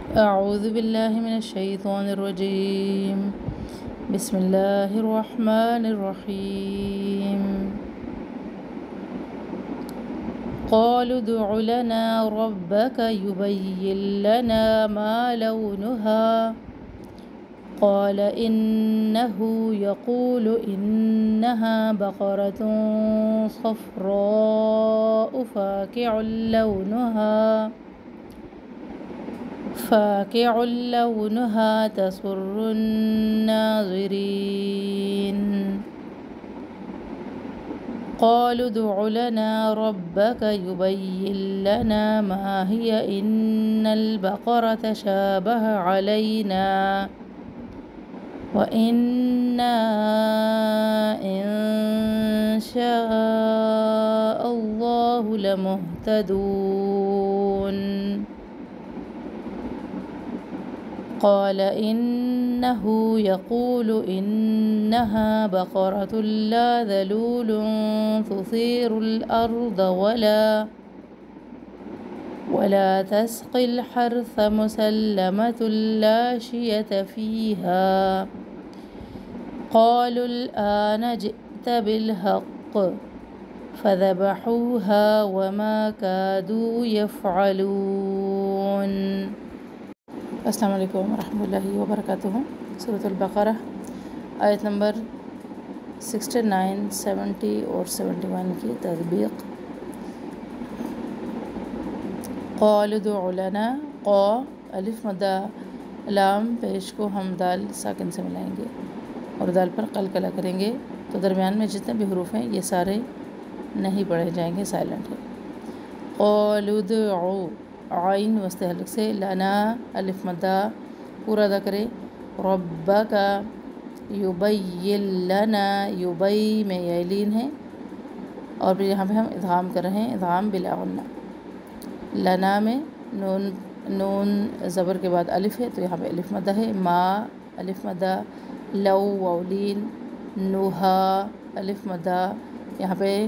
अऊज़ु बिल्लाहि मिनश्शैतानिर्रजीम बिस्मिल्लाहिर्रहमानिर्रहीम क़ालू उदउ लना रब्बक युबय्यिन लना मा लौनुहा क़ाल इन्नहु यक़ूलु इन्नहा बक़रतुन सफ़राउ फ़ाक़िउन लौनुहा तसुर्रुन नाज़िरीन क़ालू उदउ लना रब्बक युबय्यिन लना मा हिय इन्नल बक़रा तशाबह अलैना व इन्ना इंशाअल्लाहु लमुहतदून क़ाल इन्नहु यक़ूलु इन्नहा बक़रतुन ला ज़लूलुन तुसीरुल अर्द वला तस्क़िल हर्थ मुसल्लमतुन ला शियत फ़ीहा क़ालू अलआन जिअत बिलहक़्क़ फ़ज़बहूहा वमा कादू यफ़अलून। अस्सलामु अलैकुम वरहमतुल्लाहि वबरकातुहू। सूरतुल बक़रा आयत नंबर 69, 70 और 71 की तदबीक़। क़ालू उदउ लना, क़ा अलिफ मद्दा लाम पेश को हम दाल साकिन से मिलाएंगे और दाल पर क़लक़ला करेंगे, तो दरमियान में जितने भी हरूफ हैं ये सारे नहीं पढ़े जाएंगे, साइलेंट है। क़ालू उदउ आइन वस्ते हलक से, लना अलिफ मद्दा पूरा अदा करें, रब्बका युबय्यिन लना, युबई में यलीन है और फिर यहाँ पे हम इदगाम कर रहे हैं, इदगाम बिला गुन्ना। लना में नून ज़बर के बाद अलिफ है तो यहाँ पे अलिफ मद्दा है। मा अलिफ मद्दा, लौ वौलीन, नुहा अलिफ मद्दा, यहाँ पे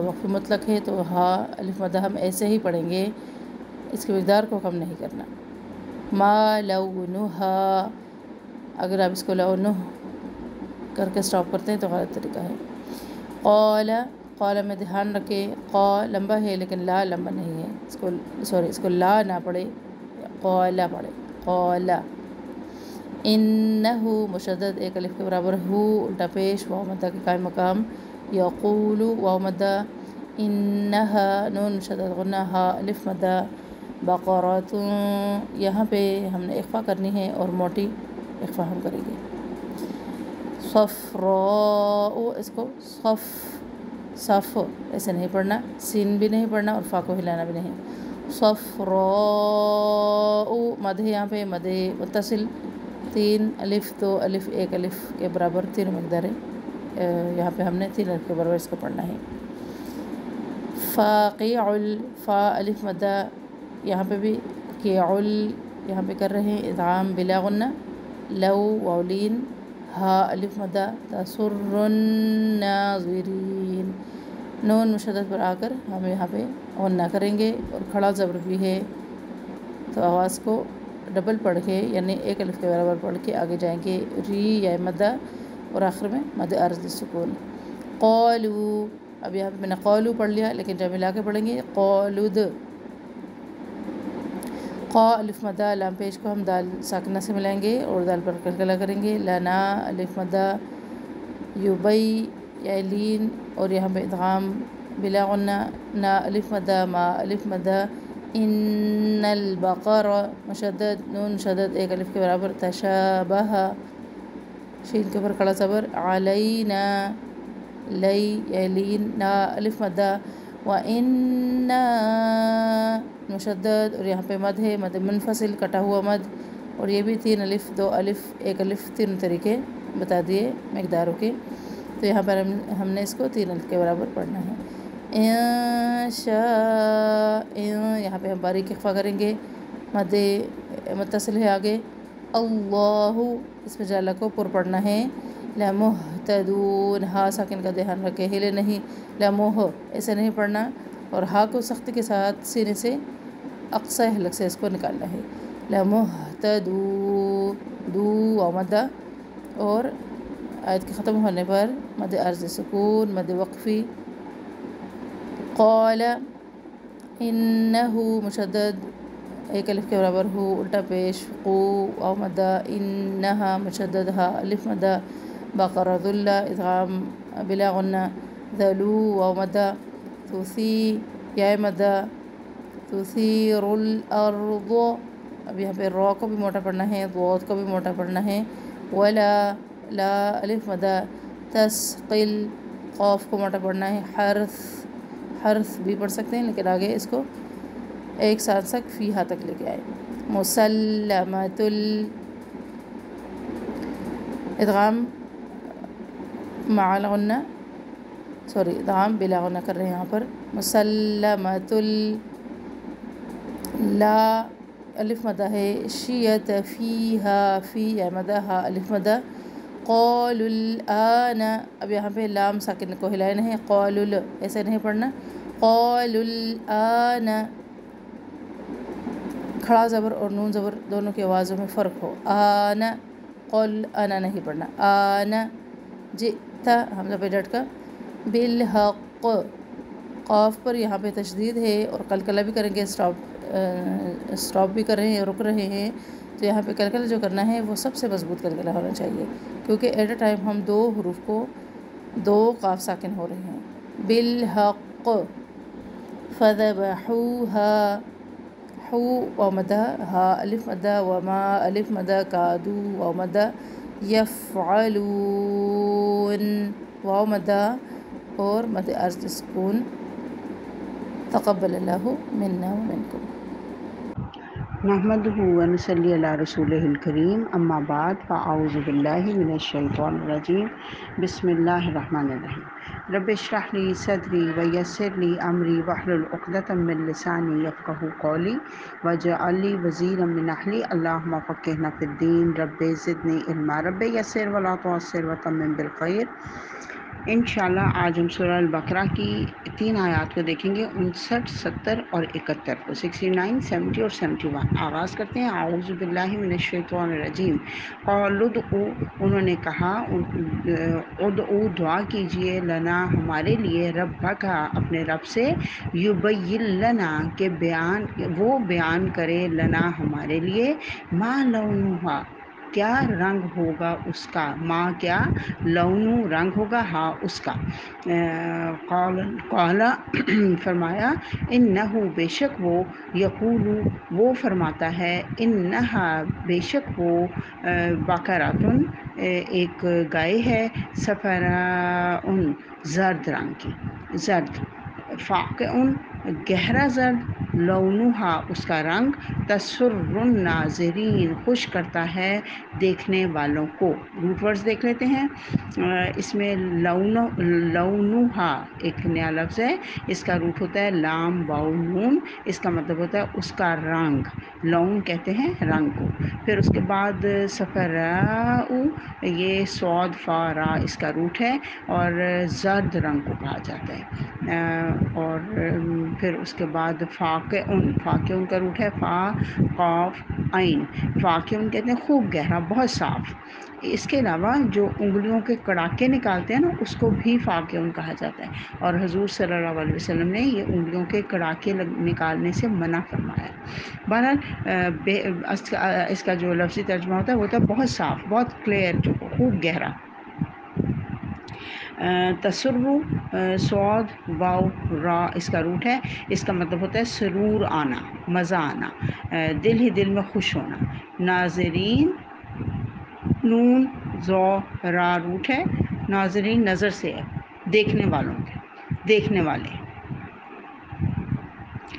वक़्फ़ मुतलक है तो हा अलिफ मद्दा हम ऐसे ही पढ़ेंगे, इसके मिक़दार को कम नहीं करना। मा लौनुहा, अगर आप इसको लौनुह करके स्टॉप करते हैं तो गलत तरीका है। क़ाला में ध्यान रखें, क़ा लंबा है लेकिन ला लंबा नहीं है, इसको ला ना पढ़े, क़ाला पढ़े, क़ाला। इन्नहु मुशद्दद एक अलिफ के बराबर, हु उल्टा पेश वाव मद्दा के कायम मकाम, यक़ूलु वाव मद्दा, इन्नहा नून मुशद्दद गुन्ना, हा अलिफ मद्दा, बक़रतुन यहाँ पे हमने इख्फ़ा करनी है और मोटी इख्फ़ा हम करेंगे। सफ़राउ, इसको सफ़ ऐसे नहीं पढ़ना, सीन भी नहीं पढ़ना और फ़ा को हिलाना भी नहीं। सफ़राउ मद है यहाँ पे, मद मुत्तसिल, 3 अलिफ 2 अलिफ 1 अलिफ के बराबर 3 मिक़दार है, यहाँ पे हमने 3 अलिफ के बराबर इसको पढ़ना है। फ़ाक़िउल, फ़ा अलिफ मद्दा, यहाँ पे भी क़िउल यहाँ पे कर रहे हैं, इदगाम बिला गुन्ना, लौ वौलीन, हा अलिफ मद्दा, तसुर्रुन नाज़िरीन, नून मुशद्दद पर आकर हम यहाँ पे गुन्ना करेंगे और खड़ा ज़बर भी है तो आवाज़ को डबल पढ़ के यानी 1 अलिफ के बराबर पढ़ के आगे जाएंगे। री या मद्दा और आखिर में मद अर्ज़ सुकून। क़ालू, अब यहाँ पे मैंने क़ालू पढ़ लिया लेकिन जब मिला के पढ़ेंगे, क़ालूद, क़ा अलिफ मद्दा लाम पेश को हम दाल साकिना से मिलाएंगे और दाल पर क़लक़ला करेंगे। लना अलिफ मद्दा, युबई यलीन और यहाँ पे इदगाम बिला गुन्ना, ना अलिफ मद्दा, मा अलिफ मद्दा, इन्नल बक़रा मुशद्दद, नून मुशद्दद 1 अलिफ के बराबर, तशाबह शीन के ऊपर खड़ा ज़बर, अलैना लई यलीन, ना अलिफ मद्दा, व इन्ना मुशद्दद और यहाँ पे मद है, मद मुनफसिल कटा हुआ मद, और ये भी 3 अलिफ 2 अलिफ 1 अलिफ 3 तरीके बता दिए मिक़दारों के, तो यहाँ पर हमने इसको 3 अलिफ के बराबर पढ़ना है। यहाँ पे हम बारीक इख्फ़ा करेंगे, मद मुत्तसिल है आगे, अल्लाहु इसमें जाला को पुर पढ़ना है। लमुहतदून, हा साकिन का ध्यान रखें, हिले नहीं, लमुह ऐसे नहीं पढ़ना और हा को सख्ती के साथ सीने से अक्सा हलक से इसको निकालना है। लमुहतदू, दू व मद्दा, और आयत के ख़त्म होने पर मद अर्ज़ सुकून, मद वक़फ़ी। क़ाल इन्नहु मुशद्दद, एक अलिफ के बराबर हु, उल्टा पेश क़ू वाव मद्दा, इन्नहा मुशद्दद हा, अलिफ मद्दा, बक़रतुल्ला इदग़ाम बिला गुन्ना, ज़लू वाव मद्दा, तुसी या मद्दा, तुसीरुल अर्द, अब यहाँ पे रॉ को भी मोटा पढ़ना है, ज़ौद को भी मोटा पढ़ना है। वला, ला अलिफ मद्दा, तस्क़िल, क़ाफ को मोटा पढ़ना है। हर्स, हर्स भी पढ़ सकते हैं, लेकिन आगे इसको एक साथ तक फ़ीहा तक लेके आए। मुसल्लमतुल, इदग़ाम मअल गुन्ना, सॉरी इदग़ाम बिला गुन्ना कर रहे हैं यहाँ पर। मुसल्लमतुल, ला अलिफ मद्दा है, शियत फ़ीहा, फ़ी या मद्दा, हा अलिफ मद्दा। क़ालुल आना, अब यहाँ पे लाम साकिन को हिलाए नहीं, क़ालुल ऐसे नहीं पढ़ना। क़ालुल आना, खड़ा ज़बर और नून ज़बर दोनों की आवाज़ों में फ़र्क हो। आना, क़ल आना नहीं पढ़ना। आना जिता हमज़ा पे डट का, बिल हक़, क़ाफ पर यहाँ पे तशदीद है और कलकला भी करेंगे, स्टॉप भी कर रहे हैं, रुक रहे हैं, तो यहाँ पे कलकला जो करना है वो सबसे मजबूत कलकला होना चाहिए, क्योंकि एट अ टाइम हम दो हरूफ को दो काफ साकिन हो रहे हैं। बिल हक़, फ़ज़बहूहा, हू व मद्दा, हा अलिफ मद्दा, व मा अलिफ मद्दा, कादू व मद्दा, यफ़अलून वाव मद्दा और मद अर्ज़ सुकून। तक़ब्बलल्लाहु मिन्ना व मिनकुम। नहमदुहु व नसल्ली अला रसूलिहिल करीम, अम्मा बाद, फ़अऊज़ु बिल्लाहि मिनश शैतानिर रजीम, बिस्मिल्लाहिर रहमानिर रहीम। रब्बि इश्रह ली सदरी व यस्सिर ली अमरी वहलुल उक़दतम मिन लिसानी यफ़क़हू क़ौली वजअल ली वज़ीरम मिन अहली, अल्लाहुम्मा फ़क़्हिना फ़िद्दीन, रब्बि ज़िदनी इल्मा, रब्बि यस्सिर व ला तुअस्सिर व तम्मिम बिल ख़ैर। इंशाअल्लाह आज हम सूरह अल-बक़रा की 3 आयात को देखेंगे, 59, 70 और 71 को, 69, 70 और 71। आगाज़ करते हैं। आऊज़ु बिल्लाहि मिनश शैतानिर रजीम। क़ालुदउ, उन्होंने कहा, उदउ दुआ कीजिए, लना हमारे लिए, रब्बका अपने रब से, युबय्यिन लना के बयान, वो बयान करे, लना हमारे लिए, मा लौनुहा क्या रंग होगा उसका, माँ क्या लौनु रंग होगा, हाँ उसका। क़ाला फरमाया, इन्नहु बेशक वो, यक़ूलु वो फरमाता है, इन्नहा बेशक वो, बकरातुन एक गाय है, सफ़राउन ज़र्द रंग की, ज़र्द, फ़ाक़िउन गहरा ज़र्द, लौनुहा उसका रंग, तसुर्रुन नाज़रीन खुश करता है देखने वालों को। रूट वर्ड्स देख लेते हैं। इसमें लौनुहा एक नया लफ्ज़ है, इसका रूट होता है लाम वाउ नून, इसका मतलब होता है उसका रंग, लौन कहते हैं रंग को। फिर उसके बाद सफ़राउ, ये सौद फ़ारा इसका रूट है और ज़र्द रंग को कहा जाता है। और फिर उसके बाद फ़ाक़िउन, फ़ाक़िउन का रूट है फ़ा क़ाफ़ ऐन, फ़ाक़िउन कहते हैं खूब गहरा, बहुत साफ़। इसके अलावा जो उंगलियों के कड़ाके निकालते हैं ना, उसको भी फ़ाक़िउन कहा जाता है, और हुज़ूर सल्लल्लाहु अलैहि वसल्लम ने ये उंगलियों के कड़ाके निकालने से मना फरमाया। बहरहाल इसका जो लफ्ज़ी तर्जुमा होता है वो होता है बहुत साफ़, बहुत क्लियर, जो खूब गहरा। तसुर्रु सौद वाव रा इसका रूट है, इसका मतलब होता है सरूर आना, मज़ा आना, दिल ही दिल में खुश होना। नाज़रीन नून ज़ो रा रूट है, नाज़रीन नज़र से है, देखने वालों के, देखने वाले।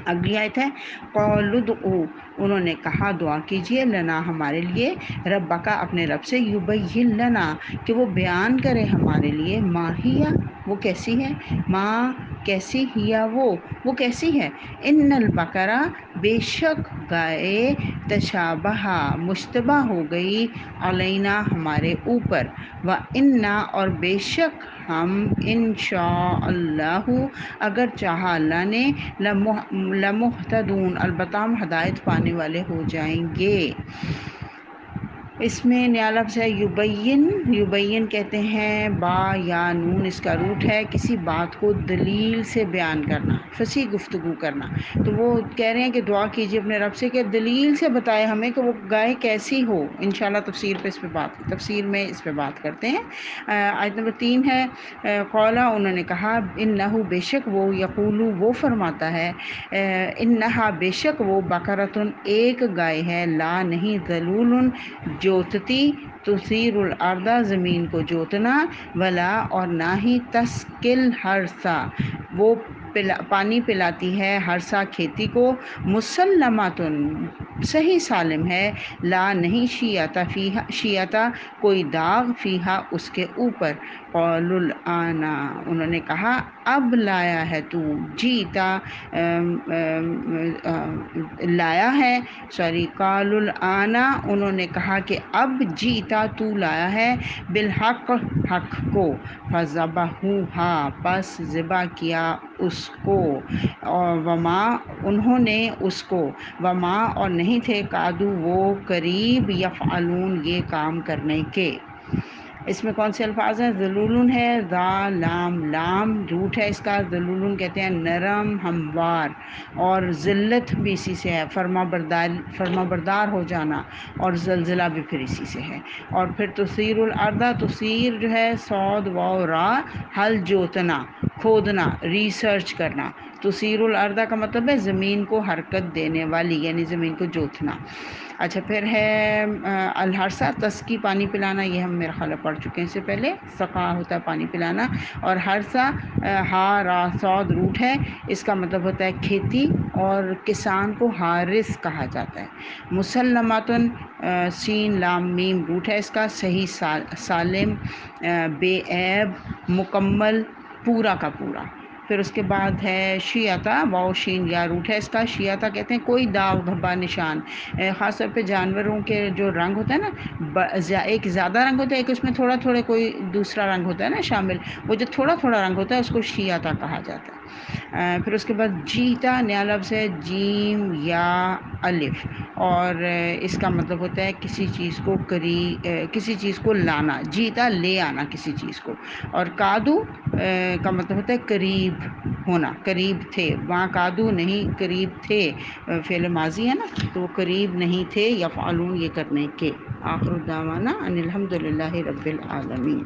अगली आयत है, क़ालुदउ उन्होंने कहा दुआ कीजिए, लना हमारे लिए, रब्बका अपने रब से, युबय्यिन लना कि वो बयान करे हमारे लिए, माँ हिया वो कैसी है, माँ कैसी हिया वो कैसी है, इन्नल बकरा बेशक गाय, तशाबहा मुश्तबा हो गई, अलैना हमारे ऊपर, व इन्ना और बेशक हम इंशाअल्लाहु अगर चाहा अल्लाह ने लमुहतदून अलबत्ता हम हदायत पाने वाले हो जाएंगे। इसमें नया लफ्ज़ है युबैन कहते हैं, बा या नून इसका रूट है, किसी बात को दलील से बयान करना, फसी गुफ्तगू करना। तो वो कह रहे हैं कि दुआ कीजिए अपने रब से कि दलील से बताए हमें कि वो गाय कैसी हो। इंशाल्लाह तफसीर में इस पे बात करते हैं। आयत नंबर 3 है, कौला उन्होंने कहा, इन्नहु बेशक वो, यकूलू वो फरमाता है, इन्नहा बेशक वो, बकरतुन एक गाय है, ला नहीं, ज़लूलुन जोतती, तुसीरुल अर्दा ज़मीन को जोतना, वला और ना ही, तस्किल हरसा वो पानी पिलाती है, हरसा खेती को, मुसल्लमातुन सही सालिम है, ला नहीं, शियाता कोई दाग, फ़ीहा उसके ऊपर, कौलुल आना उन्होंने कहा अब लाया है तू, जीता लाया है, सॉरी कौलुल आना उन्होंने कहा कि अब जीता तू लाया है, बिलहक हक को, फज़बहूहा पस ज़िबा किया उसको, और वमा उन्होंने उसको, वमा और नहीं थे, कादू वो करीब, यफ़अलून ये काम करने के। इसमें कौन से अल्फाज हैं? ज़लूलुन है, ज़ा लाम रूट है इसका, ज़लूलुन कहते हैं नरम हमवार, और ज़िल्लत भी इसी से है, फर्माबरदार हो जाना, और ज़लज़ला भी फिर इसी से है। और फिर तुसीरुल अर्दा, तुसीर जो है सौद वाव रा, हल जोतना, खोदना, रिसर्च करना। तुसीरुल अर्दा का मतलब है ज़मीन को हरकत देने वाली, यानी ज़मीन को जोतना। अच्छा, फिर है अलहरसा, तस्की पानी पिलाना, ये हम मेरा ख्याल पढ़ चुके हैं इससे पहले। सका होता है पानी पिलाना, और हरसा हा रा सौद रूट है, इसका मतलब होता है खेती, और किसान को हारिस कहा जाता है। मुसल्लमातुन सीन लाम मीम रूट है इसका, सही सालिम, बेऐब, मुकम्मल, पूरा का पूरा। फिर उसके बाद है शियाता, वाओ शीन या रूट है इसका, शियाता कहते हैं कोई दाग धब्बा निशान, ख़ास तौर पे जानवरों के जो रंग होता है ना, एक ज़्यादा रंग होता है, एक उसमें थोड़ा थोड़ा कोई दूसरा रंग होता है ना शामिल, वो जो थोड़ा थोड़ा रंग होता है उसको शियाता कहा जाता है। फिर उसके बाद जीता नया लफ्ज़ है, जीम या अलिफ, और इसका मतलब होता है किसी चीज़ को किसी चीज़ को लाना, जीता ले आना किसी चीज़ को। और कादू का मतलब होता है करीब होना, करीब थे, वहाँ कादू नहीं करीब थे, फ़ेल माजी है ना, तो वो करीब नहीं थे, यफ़अलून ये करने के। आखिर दावाना अनिल हम्दुलिल्लाहि रब्बिल आलमीन,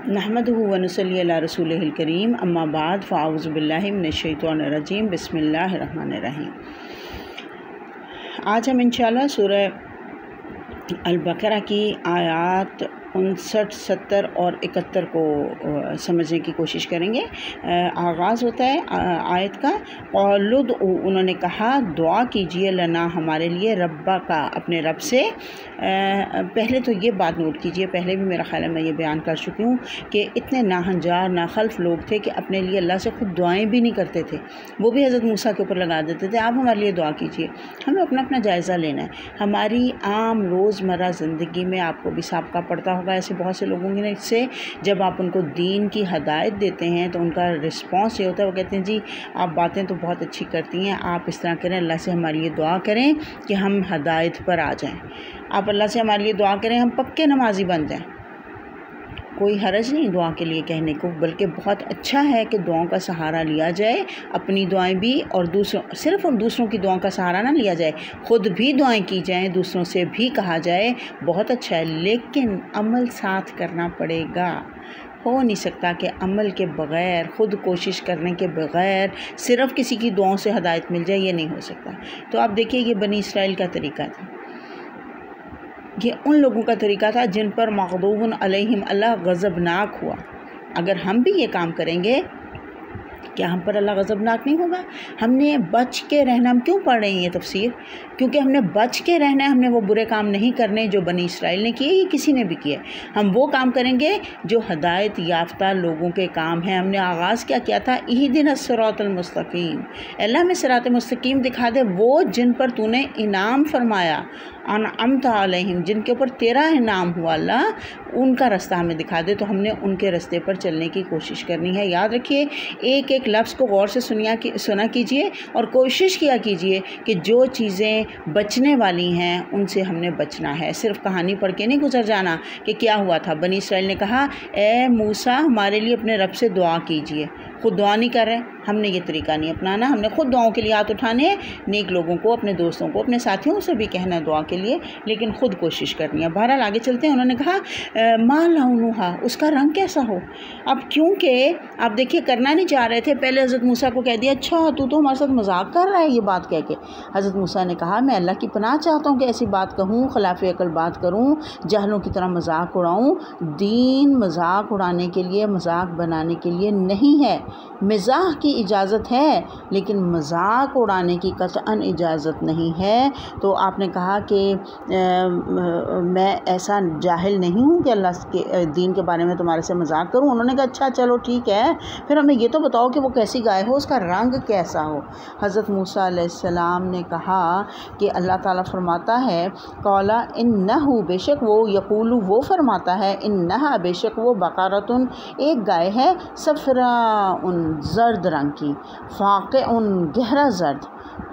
नहमदुहु व नुसल्ली अला रसूलिहिल करीम, अम्मा बाद, फ़अऊज़ु बिल्लाहि मिनश शैतानिर रजीम, बिस्मिल्लाहिर रहमानिर रहीम। आज हम इंशाअल्लाह सूरह अल-बकरा की आयात 59, 70 और 71 को समझने की कोशिश करेंगे। आगाज़ होता है आयत का, क़ौलुद उन्होंने कहा दुआ कीजिए, लना हमारे लिए, रब्बा का अपने रब से। पहले तो ये बात नोट कीजिए, पहले भी मेरा ख़्याल है मैं ये बयान कर चुकी हूँ कि इतने नाहंजार नाखल्फ लोग थे कि अपने लिए अल्लाह से खुद दुआएं भी नहीं करते थे, वो भी हज़रत मूसा के ऊपर लगा देते थे, आप हमारे लिए दुआ कीजिए। हमें अपना अपना जायज़ा लेना है। हमारी आम रोज़मर्रा ज़िंदगी में आपको भी साबका पड़ता होगा ऐसे बहुत से लोगों के से, जब आप उनको दीन की हदायत देते हैं तो उनका रिस्पॉन्स ये होता है, वो कहते हैं जी आप बातें तो बहुत अच्छी करती हैं, आप इस तरह करें, अल्लाह से हमारे लिए दुआ करें कि हम हदायत पर आ जाएं, आप अल्लाह से हमारे लिए दुआ करें हम पक्के नमाजी बन जाएं। कोई हरज नहीं दुआ के लिए कहने को, बल्कि बहुत अच्छा है कि दुआओं का सहारा लिया जाए, अपनी दुआएं भी और दूसरों की दुआओं का सहारा ना लिया जाए, ख़ुद भी दुआएं की जाएं, दूसरों से भी कहा जाए, बहुत अच्छा है, लेकिन अमल साथ करना पड़ेगा। हो नहीं सकता कि अमल के बग़ैर, ख़ुद कोशिश करने के बग़ैर सिर्फ़ किसी की दुआओं से हदायत मिल जाए, ये नहीं हो सकता। तो आप देखिए ये बनी इसराइल का तरीका था, ये उन लोगों का तरीका था जिन पर मग़दूबुन अलैहिम अल्लाह गज़बनाक हुआ। अगर हम भी ये काम करेंगे क्या हम पर अल्लाह गज़बनाक नहीं होगा? हमने बच के रहना, हम क्यों पढ़ रहे हैं ये तफसीर? क्योंकि हमने बच के रहना है, हमने वो बुरे काम नहीं करने जो बनी इसराइल ने किए, ये किसी ने भी किए। हम वो काम करेंगे जो हदायत याफ्ता लोगों के काम हैं। हमने आगाज़ क्या किया था, इहदिनस सिरातल मुस्तकीम, अल्लाह में सिरात मुस्तकीम दिखा दे, वो जिन पर तूने इनाम फरमाया, अनअमत अलैहिम, जिनके ऊपर तेरा इनाम हुआ अल्लाह, उनका रास्ता हमें दिखा दे। तो हमने उनके रास्ते पर चलने की कोशिश करनी है। याद रखिए, एक एक लफ्ज़ को गौर से सुना कीजिए और कोशिश किया कीजिए कि जो चीज़ें बचने वाली हैं उनसे हमने बचना है। सिर्फ कहानी पढ़ के नहीं गुजर जाना कि क्या हुआ था। बनी इसराइल ने कहा, ए मूसा हमारे लिए अपने रब से दुआ कीजिए। खुद दुआ नहीं कर रहे, हमने ये तरीका नहीं अपनाना। हमने खुद दुआओं के लिए हाथ उठाने, नेक लोगों को, अपने दोस्तों को, अपने साथियों से भी कहना है दुआ के लिए, लेकिन ख़ुद कोशिश करनी है। बहरहाल आगे चलते हैं। उन्होंने कहा मा लौनुहा, उसका रंग कैसा हो। अब क्योंकि आप देखिए करना नहीं चाह रहे थे, पहले हज़रत मूसा को कह दिया, अच्छा तू तो हमारे साथ मजाक कर रहा है ये बात कह के। हज़रत मूसा ने कहा, मैं अल्लाह की पनाह चाहता हूँ कि ऐसी बात कहूँ, खिलाफ़ अकल बात करूँ, जाहलों की तरह मजाक उड़ाऊँ। दीन मजाक उड़ाने के लिए, मजाक बनाने के लिए नहीं है। मज़ाक की इजाज़त है लेकिन मजाक उड़ाने की कतअन इजाज़त नहीं है। तो आपने कहा कि मैं ऐसा जाहिल नहीं हूँ कि अल्लाह के दीन के बारे में तुम्हारे से मजाक करूँ। उन्होंने कहा अच्छा चलो ठीक है, फिर हमें ये तो बताओ कि वो कैसी गाय हो, उसका रंग कैसा हो। हज़रत मूसा अलैहिस्सलाम ने कहा कि अल्लाह ताला फरमाता है, कौला इन्नहु, बेशक वो, यकूलु वो फरमाता है, इन्नहा बेशक वो, बकरतुन एक गाय है, सफ़राउन ज़र्द रंग की, फ़ाक़िउन गहरा ज़र्द,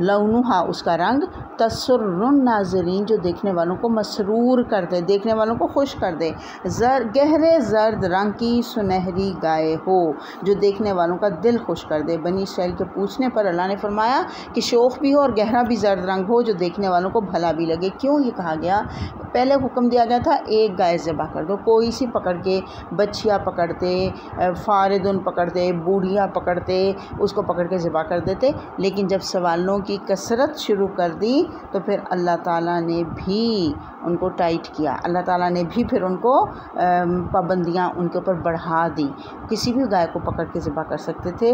लौनुहा उसका रंग, तसुर्रुन नाज़रीन जो देखने वालों को मसरूर कर दे, देखने वालों को खुश कर दे। गहरे ज़र्द रंग की सुनहरी गाय हो जो देखने वालों का दिल खुश कर दे। बनी इसराइल के पूछने पर अल्लाह ने फरमाया कि शोख भी हो और गहरा भी ज़र्द रंग हो जो देखने वालों को भला भी लगे। क्यों ये कहा गया? पहले हुक्म दिया गया था एक गाय ज़िबा कर दो, कोई सी पकड़ के, बच्चियाँ पकड़ते, फारिदुन पकड़ते, बूढ़ियाँ पकड़ते, उसको पकड़ के ज़िबा कर देते। लेकिन जब सवालों की कसरत शुरू कर दी तो फिर अल्लाह ताला ने भी उनको टाइट किया, अल्लाह ताला ने भी फिर उनको पाबंदियाँ उनके ऊपर बढ़ा दी। किसी भी गाय को पकड़ के ज़िबा कर सकते थे,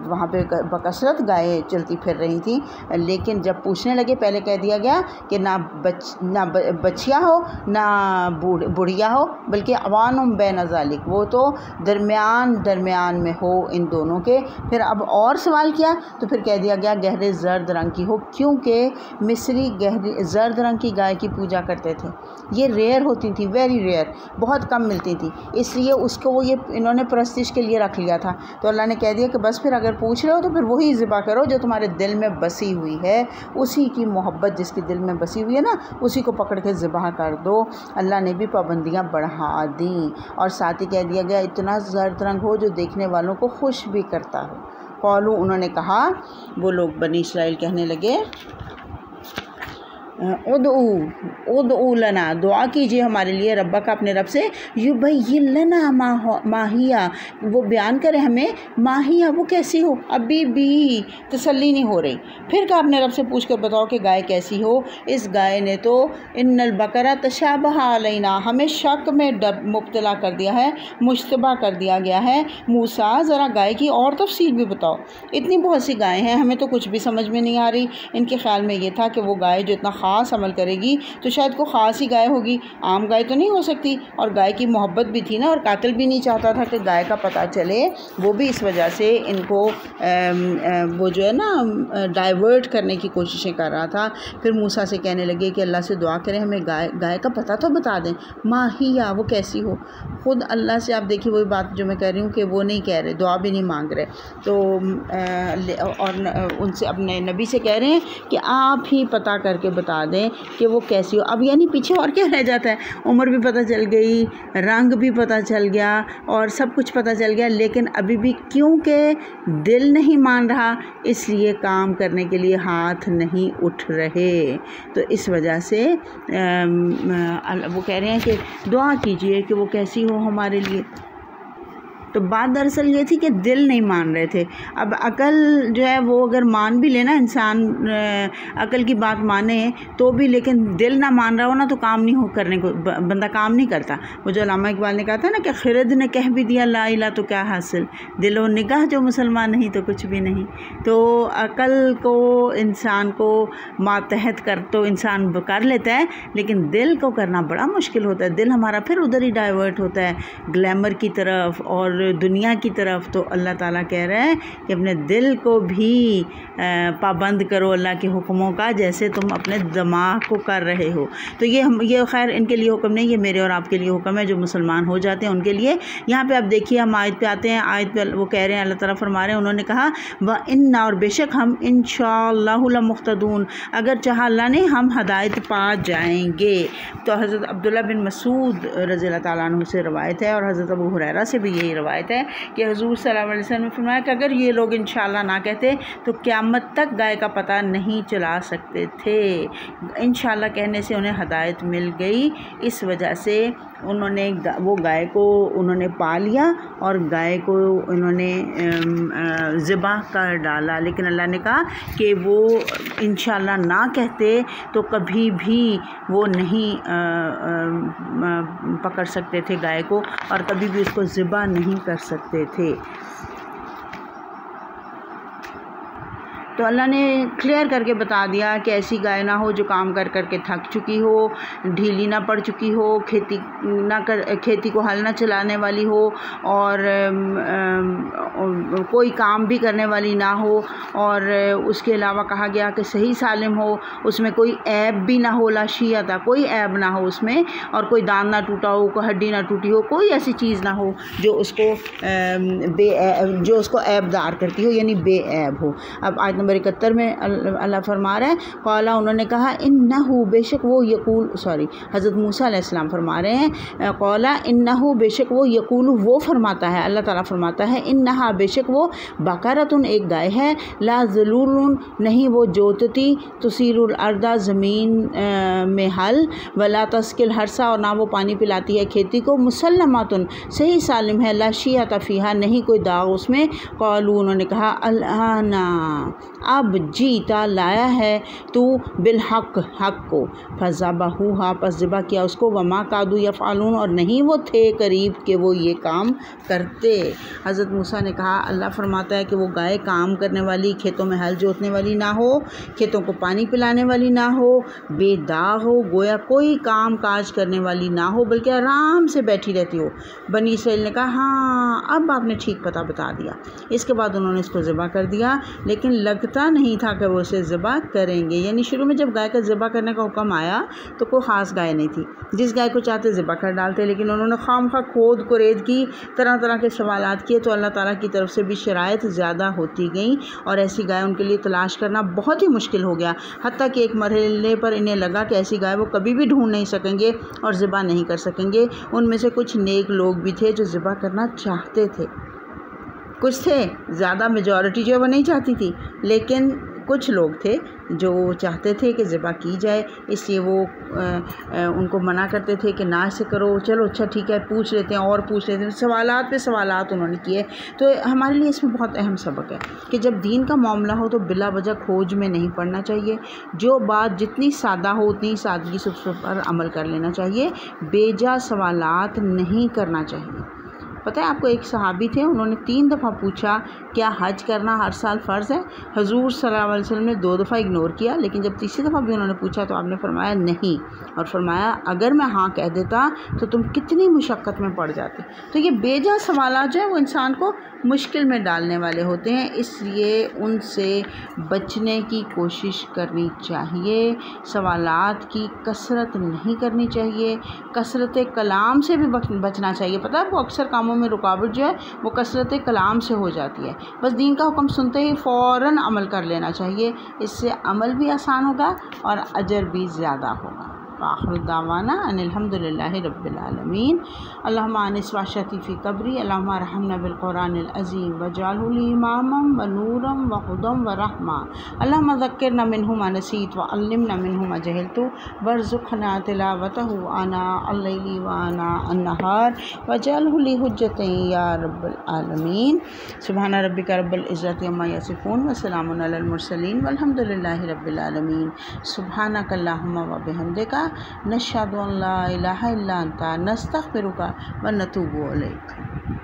वहाँ पे बकसरत गायें चलती फिर रही थी। लेकिन जब पूछने लगे, पहले कह दिया गया कि ना बच्चियाँ हो ना बुढ़िया हो, बल्कि अवानुम बैन ज़ालिक, वो तो दरमियान में हो इन दोनों के। फिर अब और सवाल किया तो फिर कह दिया गया गहरे ज़र्द रंग की हो, क्योंकि मिस्री गहरे ज़र्द रंग की गाय की पूजा करते थे। ये रेयर होती थी, वेरी रेयर, बहुत कम मिलती थी, इसलिए उसको वो ये इन्होंने परस्तिश के लिए रख लिया था। तो अल्लाह ने कह दिया कि बस फिर अगर पूछ रहे हो तो फिर वही ज़िबा करो जो तुम्हारे दिल में बसी हुई है, उसी की मोहब्बत जिसकी दिल में बसी हुई है ना, उसी को पकड़ के ज़िबा कर दो। अल्लाह ने भी पाबंदियाँ बढ़ा दी और साथ ही कह दिया गया इतना ज़र्द रंग हो जो देखने वालों को खुश भी करता हो। कौलू, उन्होंने कहा, वो लोग बनी इसराइल कहने लगे, उदऊ लना, दुआ कीजिए हमारे लिए, रब्बा का, अपने रब से, युबय्यिन लना माहिया, वो बयान करे हमें, माहिया वो कैसी हो। अभी भी तसल्ली नहीं हो रही। फिर कहा अपने रब से पूछ कर बताओ कि गाय कैसी हो। इस गाय ने तो इन्नल बकरा तशाबहा अलैना, हमें शक में मुब्तला कर दिया है, मुश्तबा कर दिया गया है। मूसा ज़रा गाय की और तफसील भी बताओ, इतनी बहुत सी गायें हैं, हमें तो कुछ भी समझ में नहीं आ रही। इनके ख्याल में ये था कि वो गाय जो इतना ख़ास अमल करेगी तो शायद को ख़ास ही गाय होगी, आम गाय तो नहीं हो सकती। और गाय की मोहब्बत भी थी ना, और कातिल भी नहीं चाहता था कि गाय का पता चले। वो भी इस वजह से इनको वो जो है ना डाइवर्ट करने की कोशिशें कर रहा था। फिर मूसा से कहने लगे कि अल्लाह से दुआ करें हमें गाय का पता तो बता दें, माहिया वो कैसी हो। ख़ुद अल्लाह से आप देखिए वही बात जो मैं कह रही हूँ कि वो नहीं कह रहे, दुआ भी नहीं मांग रहे, तो और उनसे अपने नबी से कह रहे हैं कि आप ही पता करके बता दें कि वो कैसी हो। अब यानी पीछे और क्या रह जाता है, उम्र भी पता चल गई, रंग भी पता चल गया और सब कुछ पता चल गया, लेकिन अभी भी क्योंकि दिल नहीं मान रहा इसलिए काम करने के लिए हाथ नहीं उठ रहे। तो इस वजह से वो कह रहे हैं कि दुआ कीजिए कि वो कैसी हो हमारे लिए। तो बात दरअसल ये थी कि दिल नहीं मान रहे थे। अब अकल जो है वो अगर मान भी लेना, इंसान अकल की बात माने तो भी, लेकिन दिल ना मान रहा हो ना तो काम नहीं हो करने को, बंदा काम नहीं करता। वो जो अल्लामा इकबाल ने कहा था ना कि खिरद ने कह भी दिया ला इला तो क्या हासिल, दिलो निगाह जो मुसलमान नहीं तो कुछ भी नहीं। तो अकल को इंसान को मातहत कर तो इंसान कर लेता है, लेकिन दिल को करना बड़ा मुश्किल होता है। दिल हमारा फिर उधर ही डाइवर्ट होता है, ग्लैमर की तरफ और दुनिया की तरफ। तो अल्लाह ताला कह रहा है कि अपने दिल को भी पाबंद करो अल्लाह के हुक्मों का, जैसे तुम अपने दिमाग को कर रहे हो। तो ये खैर इनके लिए हुक्म नहीं, ये मेरे और आपके लिए हुक्म है, जो मुसलमान हो जाते हैं उनके लिए। यहाँ पे आप देखिए, हम आयत पे आते हैं। आयत पे वो कह रहे हैं, अल्लाह ताला फरमा रहे हैं, उन्होंने कहा व इन्ना, और बेशक हम इंशाअल्लाहु लमुख्तदून, अगर चाहा अल्लाह ने हम हदायत पा जाएंगे। तो हज़रत अब्दुल्ला बिन मसूद रज़ियल्लाहु ताला अन्हु से रवायत है और हज़रत अबू हुरैरा से भी यही रवायत है कि हुज़ूर सल्लल्लाहु अलैहि वसल्लम ने फरमाया कि अगर ये लोग इंशाअल्लाह ना कहते तो क़यामत तक गाय का पता नहीं चला सकते थे। इंशाअल्लाह कहने से उन्हें हदायत मिल गई, इस वजह से उन्होंने वो गाय को उन्होंने पा लिया और गाय को उन्होंने ज़िबा कर डाला। लेकिन अल्लाह ने कहा कि वो इंशाअल्लाह ना कहते तो कभी भी वो नहीं पकड़ सकते थे गाय को और कभी भी उसको ज़िबा नहीं कर सकते थे। तो अल्लाह ने क्लियर करके बता दिया कि ऐसी गाय ना हो जो काम कर कर के थक चुकी हो, ढीली ना पड़ चुकी हो, खेती को हल ना चलाने वाली हो और कोई काम भी करने वाली ना हो। और उसके अलावा कहा गया कि सही सालिम हो, उसमें कोई ऐब भी ना हो, लाशिया था, कोई ऐब ना हो उसमें, और कोई दांत ना टूटा हो, कोई हड्डी ना टूटी हो, कोई ऐसी चीज़ ना हो जो उसको ऐबदार करती हो, यानी बेऐब हो। अब आयत नंबर 71 में अल्लाह फरमा रहा है, कौला, उन्होंने कहा इन्नहु, बेशक वो यकूल, हज़रत मूसा अलैहिस्सलाम फरमा रहे हैं, कौला इन्नहु, बेशक वो यकूल, वो फरमाता है, अल्लाह ताला फरमाता है, इन्नहा, बेशक वो बकरतुन, एक गाय है, ला ज़लूलुन, नहीं वो जोतती, तुसीरुल अर्दा, ज़मीन में हल, वला तस्किल हरसा, और ना वो पानी पिलाती है खेती को, मुसल्लमातुन, सही सालिम है, ला शियत फीहा, नहीं कोई दाग उसमें। कौलू, उन्होंने कहा अल्लाना, अब जीता लाया है तू बिलहक, हक को, फज़बहुहा, पस ज़िबा किया उसको, वमा कादू यफ़अलून, और नहीं वो थे करीब के वो ये काम करते। हज़रत मूसा ने कहा, अल्लाह फरमाता है कि वो गाय काम करने वाली, खेतों में हल जोतने वाली ना हो, खेतों को पानी पिलाने वाली ना हो, बेदाग हो, गोया कोई काम काज करने वाली ना हो, बल्कि आराम से बैठी रहती हो। बनी इसराइल ने कहा, हाँ अब आपने ठीक पता बता दिया। इसके बाद उन्होंने इसको ज़िबा कर दिया, लेकिन लगता नहीं था कि वो उसे ज़िबा करेंगे। यानी शुरू में जब गाय का ज़िबा करने का हुक्म आया तो कोई ख़ास गाय नहीं थी, जिस गाय को चाहते ज़िबा कर डालते, लेकिन उन्होंने खामखा खोद कुरेद की, तरह तरह के सवालात किए, तो अल्लाह ताला की तरफ से भी शराइत ज़्यादा होती गई और ऐसी गाय उनके लिए तलाश करना बहुत ही मुश्किल हो गया। हत्ता कि एक मरहले पर इन्हें लगा कि ऐसी गाय वो कभी भी ढूंढ नहीं सकेंगे और ज़िबा नहीं कर सकेंगे। उनमें से कुछ नेक लोग भी थे जो ज़िबा करना चाहते थे, कुछ थे, ज़्यादा मेजॉरिटी जो है वो नहीं चाहती थी, लेकिन कुछ लोग थे जो चाहते थे कि ज़िबा की जाए, इसलिए वो उनको मना करते थे कि ना ऐसे करो, चलो अच्छा ठीक है पूछ लेते हैं और पूछ लेते हैं, सवालात पे सवालात उन्होंने किए। तो हमारे लिए इसमें बहुत अहम सबक है कि जब दीन का मामला हो तो बिला वजह खोज में नहीं पड़ना चाहिए। जो बात जितनी सादा हो उतनी सादगी से उस पर अमल कर लेना चाहिए, बेजा सवालात नहीं करना चाहिए। पता है आपको, एक सहाबी थे, उन्होंने 3 दफ़ा पूछा क्या हज करना हर साल फ़र्ज़ है। हुज़ूर सल्लल्लाहु अलैहि वसल्लम ने 2 दफ़ा इग्नोर किया, लेकिन जब तीसरी दफ़ा भी उन्होंने पूछा तो आपने फरमाया नहीं, और फरमाया अगर मैं हाँ कह देता तो तुम कितनी मुशक्क़त में पड़ जाते। तो ये बेजा सवालात जो है वो इंसान को मुश्किल में डालने वाले होते हैं, इसलिए उनसे बचने की कोशिश करनी चाहिए। सवालात की कसरत नहीं करनी चाहिए, कसरत कलाम से भी बचना चाहिए। पता है आपको, अक्सर कामों में रुकावट जो है वो कसरत कलाम से हो जाती है। बस दीन का हुक्म सुनते ही फ़ौरन अमल कर लेना चाहिए, इससे अमल भी आसान होगा और अजर भी ज़्यादा होगा। व आखिरु दावाना अनिल हम्दुलिल्लाहि रब्बिल आलमीन। अल्लाहुम्मा अनिस वाशती फ़ी क़ब्री, अल्लाहुम्मा रहमना बिल क़ुरानिल अज़ीम वजअलहु ली इमामम व नूरम व हुदम व रहमा। अल्लाहुम्मा ज़क्किरना मिन्हु मा नसीत व अल्लिमना मिन्हु मा जहलतु वर्ज़ुक़ना तिलावतहु आना अल-लैली व आना अन-नहार वजअलहु ली हुज्जतन या रब्बल आलमीन। सुब्हान रब्बिका रब्बिल इज़्ज़ति अम्मा यसिफ़ून व सलामुन अलल मुरसलीन वल्हम्दुलिल्लाहि रब्बिल आलमीन। सुब्हानक अल्लाहुम्मा व बिहम्दिका नशहदु अन ला इलाहा इल्ला अंता नस्तग़फिरुका व नतूबु इलैक।